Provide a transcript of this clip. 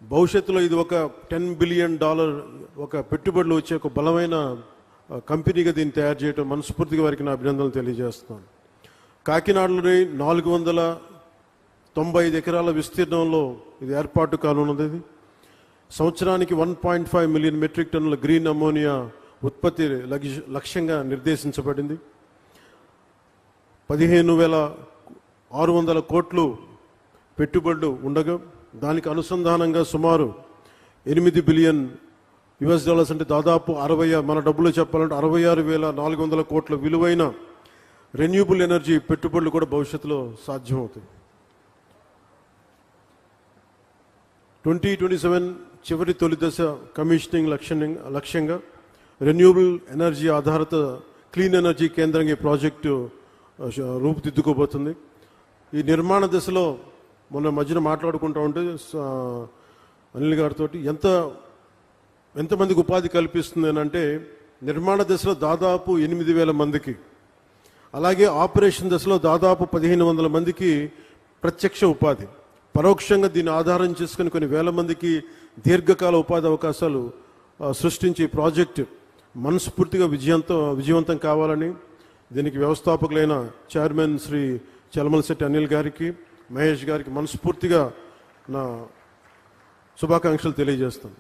భవిష్యత్తులో ఇది ఒక $10 బిలియన్ ఒక పెట్టుబడులు వచ్చే ఒక బలమైన కంపెనీగా దీన్ని తయారు చేయడం మనస్ఫూర్తిగా వారికి నా అభినందనలు తెలియజేస్తున్నాను. కాకినాడలోని 495 ఎకరాల విస్తీర్ణంలో ఇది ఏర్పాటు కానున్నది. సంవత్సరానికి 1.5 మిలియన్ మెట్రిక్ టన్నుల గ్రీన్ అమోనియా ఉత్పత్తి లక్ష్యంగా నిర్దేశించబడింది. 15,600 కోట్లు పెట్టుబడులు ఉండగా దానికి అనుసంధానంగా సుమారు $8 బిలియన్ అంటే దాదాపు 60, మన డబ్బులు చెప్పాలంటే 66,400 కోట్ల విలువైన రెన్యూబుల్ ఎనర్జీ పెట్టుబడులు కూడా భవిష్యత్తులో సాధ్యమవుతాయి. 2027 చివరి తొలి దశ కమిషనింగ్ లక్ష్యంగా రెన్యూబుల్ ఎనర్జీ ఆధారిత క్లీన్ ఎనర్జీ కేంద్రంగా ఈ ప్రాజెక్టు రూపుదిద్దుకోబోతుంది. ఈ నిర్మాణ దశలో మొన్న మధ్యన మాట్లాడుకుంటూ ఉంటే అనిల్ గారితో ఎంతమందికి ఉపాధి కల్పిస్తుంది అని అంటే, నిర్మాణ దశలో దాదాపు 8,000 మందికి, అలాగే ఆపరేషన్ దశలో దాదాపు 1,500 మందికి ప్రత్యక్ష ఉపాధి, పరోక్షంగా దీన్ని ఆధారం చేసుకుని కొన్ని వేల మందికి దీర్ఘకాల ఉపాధి అవకాశాలు సృష్టించి ఈ ప్రాజెక్టు మనస్ఫూర్తిగా విజయవంతం కావాలని దీనికి వ్యవస్థాపకులైన చైర్మన్ శ్రీ చలమలశెట్టి అనిల్ గారికి, మహేష్ గారికి మనస్ఫూర్తిగా నా శుభాకాంక్షలు తెలియజేస్తాను.